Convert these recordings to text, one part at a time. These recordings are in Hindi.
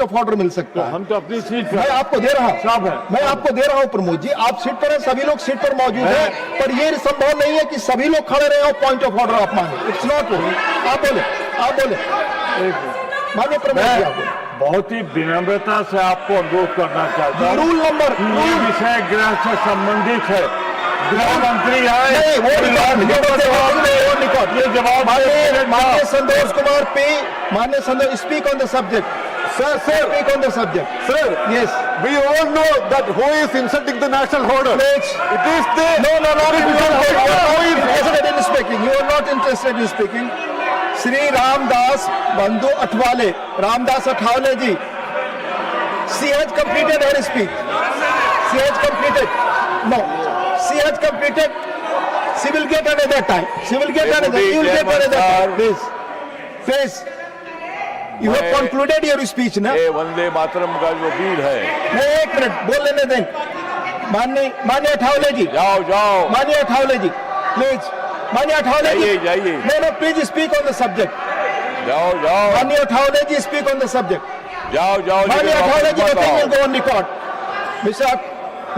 ऑफ ऑर्डर मिल सकता है। हम तो अपनी सीट पर मैं आपको दे रहा हूं, मैं आपको दे रहा हूं प्रमोद जी, आप सीट पर हैं, सभी लोग सीट पर मौजूद हैं, पर ये संभव नहीं है कि सभी लोग खड़े रहे और पॉइंट ऑफ ऑर्डर आप मांगे। It's not. आप बोले माननीय प्रमोद जी, आप बोले। बहुत ही विनम्रता से आपको अनुरोध करना चाहता हूँ। रूल नंबर ये विषय गृह से संबंधित है। गृह मंत्री आए, ये जवाब माननीय संतोष कुमार पी, माननीय Santosh, speak on the subject. Sir, speak on the subject. Sir, yes. We all know that who is insulting the national order. Please. It is the No. who is interested in speaking. You are not interested in speaking. Shri Ramdas Bandhu Athwale, Ramdas Athwale ji. She has completed her speech. She has completed. No. She has completed. She will get another time. She will get another. You will get another time. Please. Please. You have concluded your speech ना? ये वंदे मातरम का जो बिल है, नहीं, एक मिनट बोल लेने दें। माननीय अठावले जी, जाओ माननीय अठावले जी, प्लीज। माननीय अठावले जी, जाइए। नहीं, please speak on the subject. जाओ माननीय अठावले जी, स्पीक ऑन द सब्जेक्ट। जाओ माननीय अठावले जी, the thing will go on record.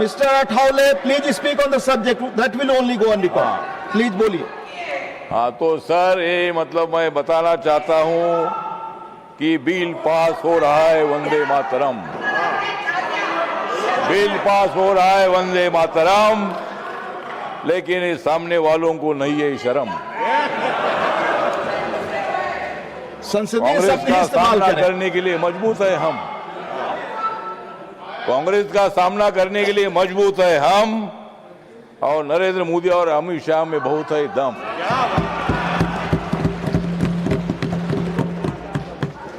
Mr. Athawale, please speak on the subject, that will only go on record. Please बोलिए। हाँ, तो सर ये मतलब मैं बताना चाहता हूँ कि बिल पास हो रहा है वंदे मातरम, बिल पास हो रहा है वंदे मातरम, लेकिन इस सामने वालों को नहीं है शर्म। संसदीय कांग्रेस शब्द का इस्तेमाल सामना करें। करने के लिए मजबूत है हम, कांग्रेस का सामना करने के लिए मजबूत है हम, और नरेंद्र मोदी और अमित शाह में बहुत है दम।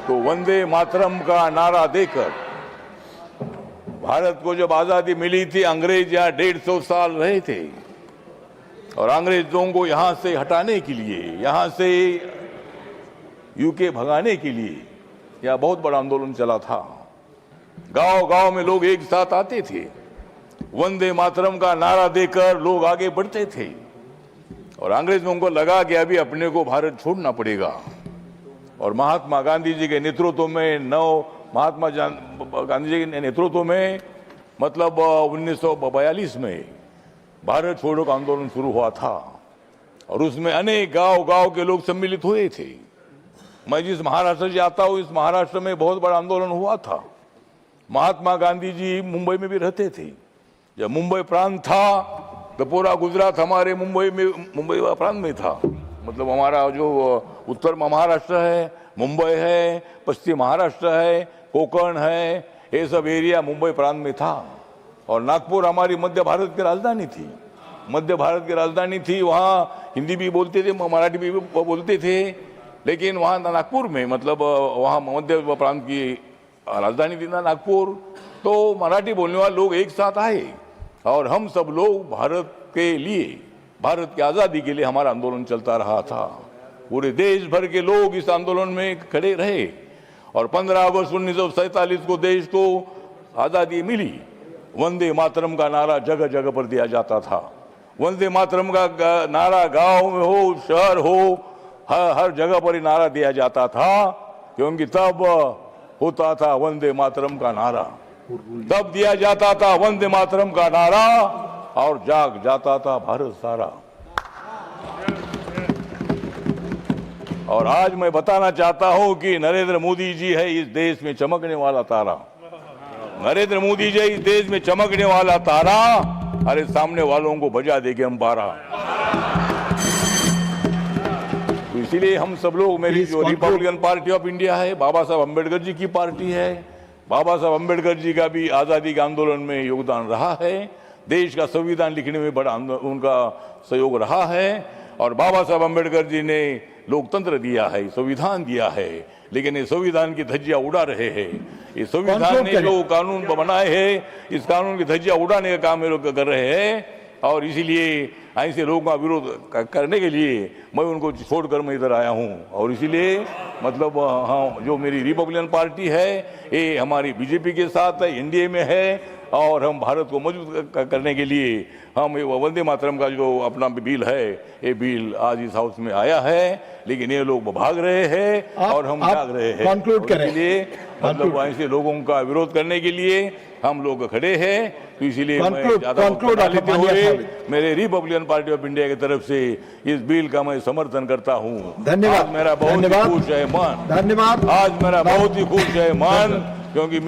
तो वंदे मातरम का नारा देकर भारत को जब आजादी मिली थी, अंग्रेज यहाँ 150 साल रहे थे, और अंग्रेजों को यहाँ से हटाने के लिए, यहाँ से यूके भगाने के लिए यह बहुत बड़ा आंदोलन चला था। गांव-गांव में लोग एक साथ आते थे, वंदे मातरम का नारा देकर लोग आगे बढ़ते थे, और अंग्रेजों को लगा कि अभी अपने को भारत छोड़ना पड़ेगा। और महात्मा गांधी जी के नेतृत्व में महात्मा गांधी जी के नेतृत्व में मतलब 1942 में भारत छोड़ो का आंदोलन शुरू हुआ था, और उसमें अनेक गांव के लोग सम्मिलित हुए थे। मैं जिस महाराष्ट्र से आता हूँ, इस महाराष्ट्र में बहुत बड़ा आंदोलन हुआ था। महात्मा गांधी जी मुंबई में भी रहते थे। जब मुंबई प्रांत था तो पूरा गुजरात हमारे मुंबई प्रांत में था। मतलब हमारा जो उत्तर महाराष्ट्र है, मुंबई है, पश्चिम महाराष्ट्र है, कोकण है, ये सब एरिया मुंबई प्रांत में था। और नागपुर हमारी मध्य भारत की राजधानी थी, मध्य भारत की राजधानी थी। वहाँ हिंदी भी बोलते थे, मराठी भी बोलते थे, लेकिन वहाँ नागपुर में मतलब वहाँ मध्य प्रांत की राजधानी थी ना नागपुर, तो मराठी बोलने वाले लोग एक साथ आए, और हम सब लोग भारत के लिए, भारत की आज़ादी के लिए हमारा आंदोलन चलता रहा था। पूरे देश भर के लोग इस आंदोलन में खड़े रहे, और 15 अगस्त 1947 को देश को आज़ादी मिली। वंदे मातरम का नारा जगह जगह पर दिया जाता था। वंदे मातरम का नारा गांव में हो, शहर हो, हर जगह पर ही नारा दिया जाता था, क्योंकि तब होता था वंदे मातरम का नारा, तब दिया जाता था वंदे मातरम का नारा, और जाग जाता था भारत सारा। और आज मैं बताना चाहता हूं कि नरेंद्र मोदी जी है इस देश में चमकने वाला तारा। नरेंद्र मोदी जी इस देश में चमकने वाला तारा, अरे सामने वालों को बजा देंगे हम बारा। तो इसीलिए हम सब लोग, मेरी जो रिपब्लिकन पार्टी ऑफ इंडिया है, बाबा साहब अम्बेडकर जी की पार्टी है, बाबा साहब अम्बेडकर जी का भी आज़ादी के आंदोलन में योगदान रहा है, देश का संविधान लिखने में बड़ा उनका सहयोग रहा है। और बाबा साहब अम्बेडकर जी ने लोकतंत्र दिया है, संविधान दिया है, लेकिन ये संविधान की धज्जियां उड़ा रहे हैं। ये संविधान ने जो कानून बनाए हैं, इस कानून की धज्जियां उड़ाने का काम ये लोग कर रहे हैं, और इसीलिए ऐसे लोगों का विरोध करने के लिए मैं उनको छोड़कर मैं इधर आया हूँ। और इसीलिए मतलब हाँ, जो मेरी रिपब्लिकन पार्टी है ये हमारी बीजेपी के साथ है, एनडीए में है, और हम भारत को मजबूत करने के लिए हम ये वंदे मातरम का जो अपना बिल है, ये बिल आज इस हाउस में आया है, लेकिन ये लोग भाग रहे हैं और हम जाग रहे हैं। conclude करें। इसलिए मतलब ऐसे लोगों का विरोध करने के लिए हम लोग खड़े हैं। तो इसीलिए मैं ज्यादा conclude वक्त ना लेते हुए आप मेरे रिपब्लिकन पार्टी ऑफ इंडिया की तरफ से इस बिल का मैं समर्थन करता हूँ। धन्यवाद। आज मेरा बहुत ही धन्यवाद। खुश है मन, धन्यवाद। आज मेरा बहुत ही खुश है मन, क्योंकि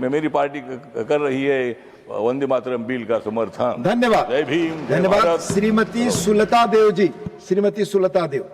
मेरी पार्टी कर रही है वंदे मातरम बिल का समर्थन। धन्यवाद। जय भीम, जय धन्यवाद। भारत। श्रीमती सुलता देव जी, श्रीमती सुलता देव।